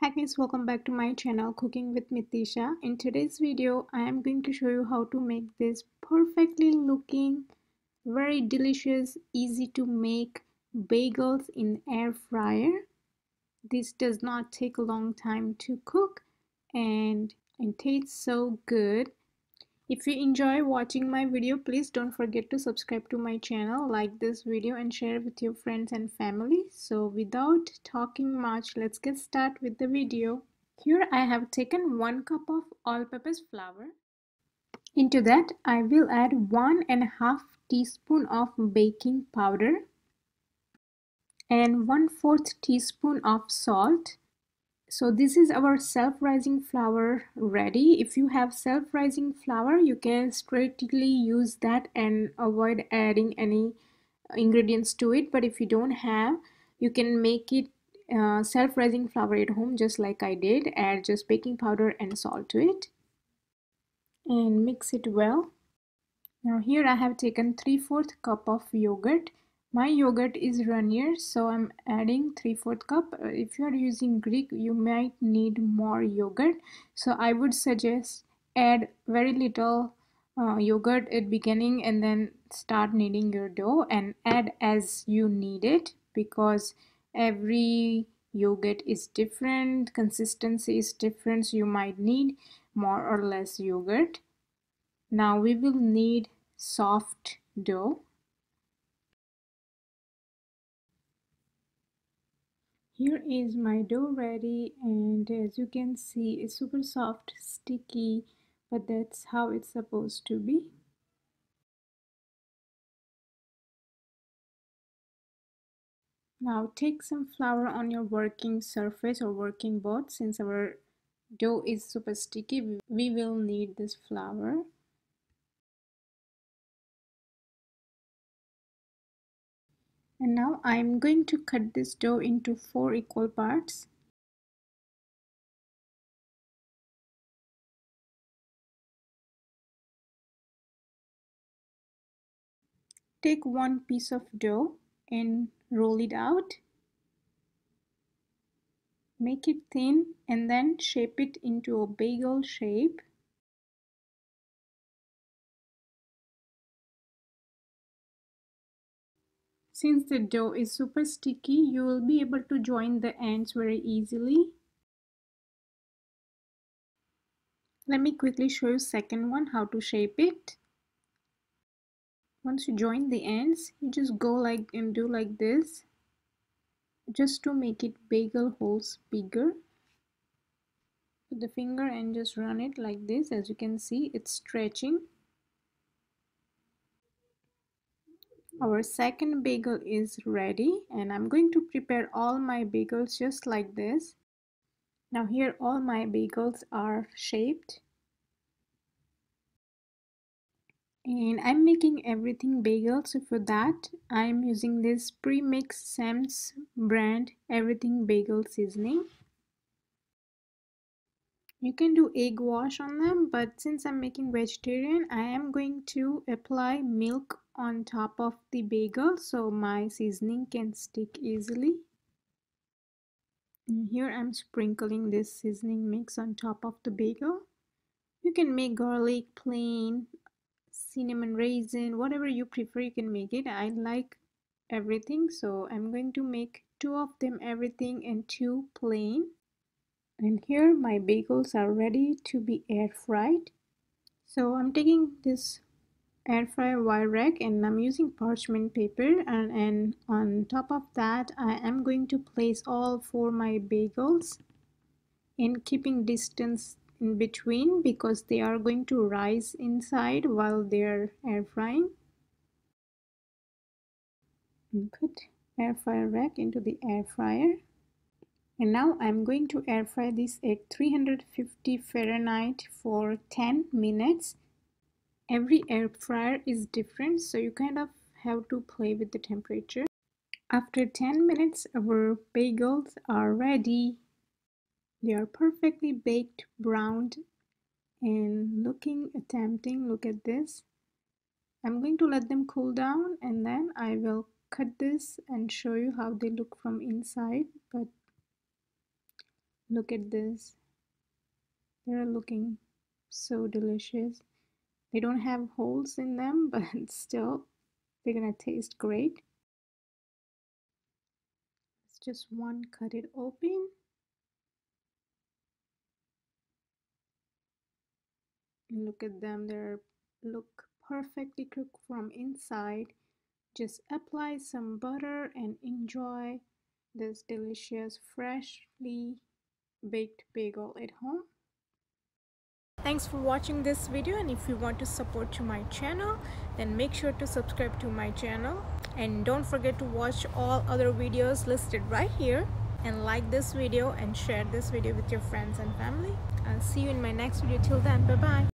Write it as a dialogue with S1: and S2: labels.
S1: Hi guys, welcome back to my channel Cooking with Mitisha. In today's video, I am going to show you how to make this perfectly looking, very delicious, easy to make bagels in air fryer. This does not take a long time to cook and it tastes so good. If you enjoy watching my video, please don't forget to subscribe to my channel, like this video and share with your friends and family. So without talking much, let's get started with the video. Here I have taken 1 cup of all-purpose flour. Into that I will add 1.5 teaspoon of baking powder and 1/4 teaspoon of salt. So this is our self-rising flour ready. If you have self-rising flour, you can straightly use that and avoid adding any ingredients to it. But if you don't have, you can make it self-rising flour at home just like I did. Add just baking powder and salt to it and mix it well. Now here I have taken 3/4 cup of yogurt. My yogurt is runnier, so I'm adding 3/4 cup. If you are using Greek, you might need more yogurt. So I would suggest add very little yogurt at beginning and then start kneading your dough and add as you need it, because every yogurt is different, consistency is different, so you might need more or less yogurt. Now we will need soft dough. Here is my dough ready, and as you can see, it's super soft, sticky, but that's how it's supposed to be. Now take some flour on your working surface or working board. Since our dough is super sticky, we will need this flour. And now I'm going to cut this dough into 4 equal parts. Take one piece of dough and roll it out. Make it thin and then shape it into a bagel shape. Since the dough is super sticky, you will be able to join the ends very easily. Let me quickly show you second one, how to shape it. Once you join the ends, you just go like and do like this, just to make it bagel holes bigger. Put the finger and just run it like this. As you can see, it's stretching. Our second bagel is ready, and I'm going to prepare all my bagels just like this. Now here all my bagels are shaped, and I'm making everything bagel. So for that I'm using this pre-mixed Sam's brand everything bagel seasoning. You can do egg wash on them, but since I'm making vegetarian, I am going to apply milk on top of the bagel so my seasoning can stick easily. And here I'm sprinkling this seasoning mix on top of the bagel. You can make garlic plain, cinnamon raisin, whatever you prefer, you can make it. I like everything, so I'm going to make 2 of them everything and 2 plain. And here my bagels are ready to be air fried. So I'm taking this air fryer wire rack and I'm using parchment paper, and on top of that I am going to place all 4 my bagels and keeping distance in between because they are going to rise inside while they're air frying. And put air fryer rack into the air fryer. And now I'm going to air fry this at 350 Fahrenheit for 10 minutes. Every air fryer is different, so you kind of have to play with the temperature. After 10 minutes, our bagels are ready. They are perfectly baked, browned, and looking tempting. Look at this. I'm going to let them cool down and then I will cut this and show you how they look from inside. But Look at this. They're looking so delicious. They don't have holes in them, but still, they're gonna taste great. Let's just cut it open. And look at them. They look perfectly cooked from inside. Just apply some butter and enjoy this delicious freshly baked bagel at home. Thanks for watching this video, and if you want to support to my channel, then make sure to subscribe to my channel, and don't forget to watch all other videos listed right here, and like this video and share this video with your friends and family. I'll see you in my next video. Till then, bye bye.